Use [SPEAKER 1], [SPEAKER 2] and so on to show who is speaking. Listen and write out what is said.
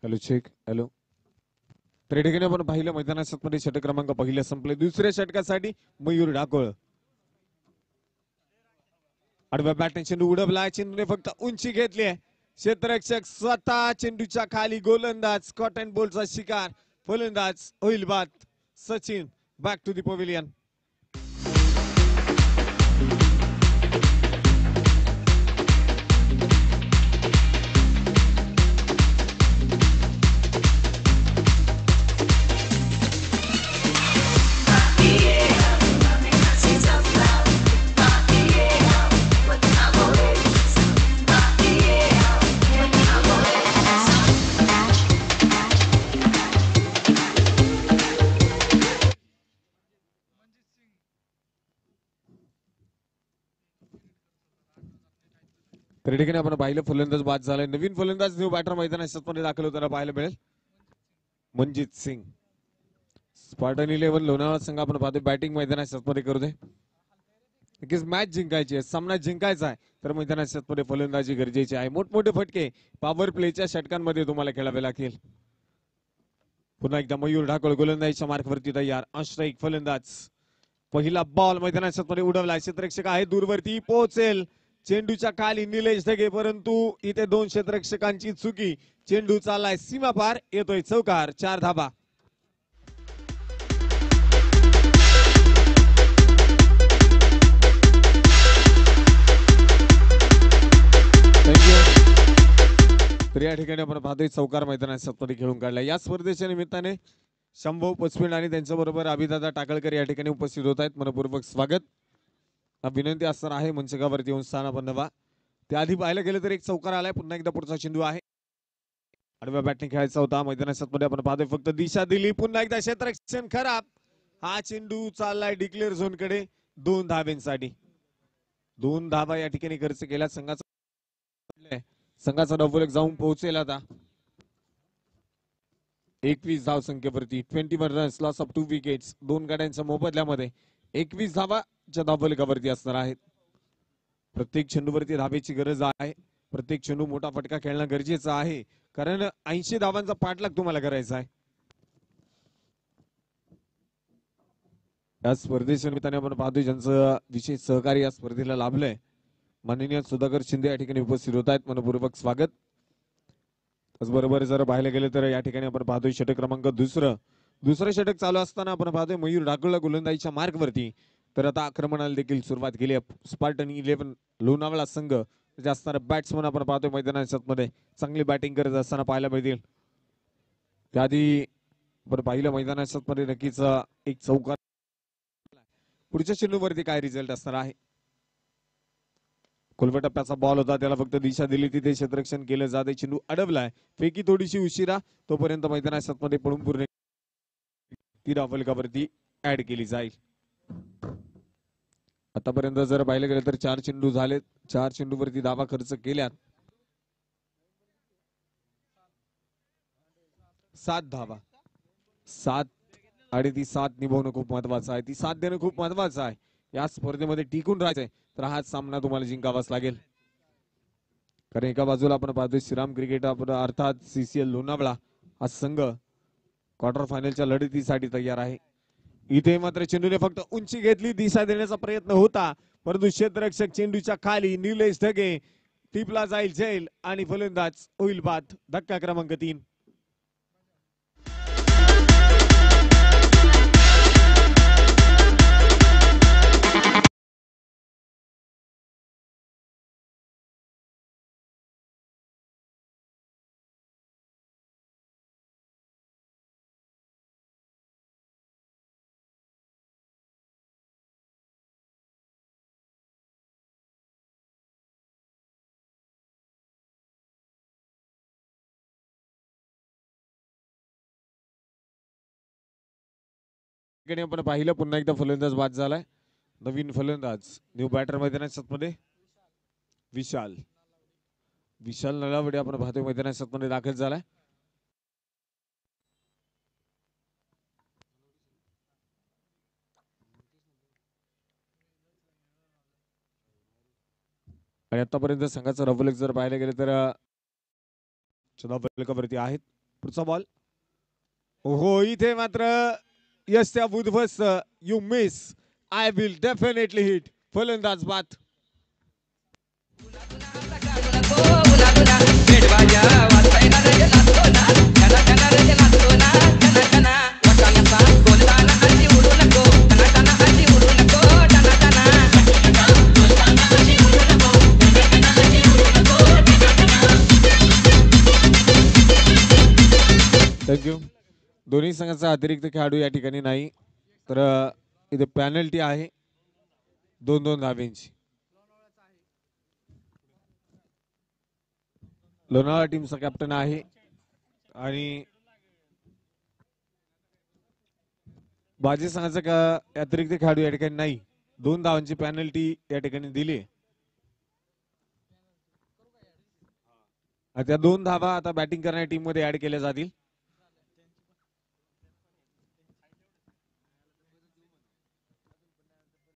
[SPEAKER 1] Hello check hello. तर या ठिकाणी आपण पाहिलं मैदानात मध्ये षटक क्रमांक पहिले संपले. दुसऱ्या षटकासाठी मयूर ढाकोळ. आडव्या बॅटने चेंडू उडवला. चेंडूने फक्त उंची घेतली आहे. क्षेत्ररक्षक स्वतः चेंडूच्या खाली. गोलंदाज स्कॉट अँड बोल्टचा शिकार. फलंदाज होईल बाद. Sachin back to the pavilion. तर ठिकाणी आपण पाहिलं फलंदाज बाद झालाय. नवीन फलंदाज न्यू बॅटर मैदानात दाखल होताना पाहायला मिळेल. मनजित सिंग. स्पार्टन 11 लोणावळा संघ आपण पाहतो बॅटिंग मैदानात करू दे. मॅच जिंकायची आहे, सामना जिंकायचा आहे, तर मैदानात फलंदाजी गरजेची आहे. मोठमोठे फटके पॉवर प्लेच्या षटकांमध्ये तुम्हाला खेळावे लागतील. पुन्हा एकदा मयूर ढाकोळ गोलंदाजीच्या मार्कवरती तयार. ऑस्ट्राईक फलंदाज. पहिला बॉल मैदानात उडवला. क्षेत्ररक्षक आहे दूरवरती पोहोचेल. चेंडूच्या खाली निलेश ढगे, परंतु इथे दोन क्षेत्ररक्षकांची चुकी. चेंडू चाललाय सीमा पार. येतोय चौकार. 4 धाबा. तर या ठिकाणी आपण पाहतोय चौकार मैदानात खेळून काढला. या स्पर्धेच्या निमित्ताने शंभू पचपिंड आणि त्यांच्याबरोबर अभिदादा टाकळकर या ठिकाणी उपस्थित होत आहेत. मनपूर्वक स्वागत. विनंती असणार आहे मंचकावरती येऊन स्थान बनवा. त्याआधी पाहायला गेलं तर एक चौकार आलाय. पुन्हा एकदा पुढचा चेंडू आहे. आडव्या बॅटने खेळायचा होता. मैदानात आपण पाहतोय फक्त दिशा दिली. पुन्हा एकदा क्षेत्ररक्षण खराब. हा चेंडू चाललाय डिक्लेअर झोन कडे. 2 धाब्यांसाठी. 2 धाबा या ठिकाणी खर्च केला संघाचा डबल जाऊन पोहोचेल आता 21 धाव संख्येवरती. 21 रन्स, लॉस ऑफ 2 विकेट्स. 2 गाड्यांच्या मोबदल्यामध्ये 21 धावाच्या धावफलकावरती असणार आहेत. प्रत्येक चेंडूवरती धाबेची गरज आहे. प्रत्येक चेंडू मोठा फटका खेळणं गरजेचं आहे, कारण 80 धावांचा पाठलाग तुम्हाला करायचा आहे. या स्पर्धेच्या निमित्ताने आपण पाहतोय ज्यांचं विशेष सहकार्य या स्पर्धेला लाभलंय. माननीय सुधाकर शिंदे या ठिकाणी उपस्थित होत आहेत. मनपूर्वक स्वागत. त्याचबरोबर जर पाहायला गेलं तर या ठिकाणी आपण पाहतोय षटक क्रमांक दुसरं षटक चालू असताना आपण पाहतोय मयूर ढाकोळ गोलंदाजीच्या मार्कवरती. तर आता आक्रमणाला देखील सुरुवात केली आहे. स्पार्टन 11 लोणावळा संघ असणारा बॅट्समन आपण पाहतोय मैदानात चांगली बॅटिंग करत असताना पाहायला मिळतील. त्याआधी आपण पाहिलं मैदानात नक्कीच एक चौकार. पुढच्या चेंडूवरती काय रिझल्ट असणार आहे. खोलव्या टप्प्याचा बॉल होता, त्याला फक्त दिशा दिली, तिथे क्षेत्ररक्षण केलं जाते. चेंडू अडवलाय. फेकी थोडीशी उशिरा, तोपर्यंत मैदानात पळून पूर्ण ती धावफलकावरती ऍड केली जाईल. आतापर्यंत जर पाहिलं गेलं तर 4 चेंडू झालेत. 4 चेंडूवरती धावा खर्च केल्यात. 7 धावा. 7 आणि ती 7 निभावणं खूप महत्वाचं आहे. ती 7 देणं खूप महत्वाचं आहे. या स्पर्धेमध्ये टिकून राहायचंय तर हा सामना तुम्हाला जिंकावाच लागेल. कारण एका बाजूला आपण पाहतोय श्रीराम क्रिकेट अर्थात CCL लोणावळा हा संघ क्वार्टर फायनलच्या लढतीसाठी तयार आहे. इथे मात्र चेंडूने फक्त उंची घेतली. दिशा देण्याचा प्रयत्न होता, परंतु क्षेत्ररक्षक चेंडूच्या खाली. निलेश ढगे टिपला जाईल झेल आणि फलंदाज होईल बाद. धक्का क्रमांक 3. आपण पाहिलं पुन्हा एकदा फलंदाज बाद झालाय. नवीन फलंदाज न्यू बॅटर मैदानात विशाल नळावडे आपण पाहतोय मैदानात दाखल झालाय. आणि आतापर्यंत संघाचा रफलक जर पाहायला गेलं तर 14 फलकावरती आहेत. पुढचा बॉल हो इथे मात्र यस त्या बुधवस you miss I will definitely hit फलंदाज बाद थँक्यू दोन्ही संघाचा अतिरिक्त खेळाडू या ठिकाणी नाही तर इथे पॅनल्टी आहे 2-2 धावेंची लोणावळा टीमचा कॅप्टन आहे आणि बाजी संघाचा का अतिरिक्त खेळाडू या ठिकाणी नाही 2 धावांची पॅनल्टी या ठिकाणी दिली त्या 2 धावा आता बॅटिंग करणाऱ्या टीम मध्ये ऍड केल्या जातील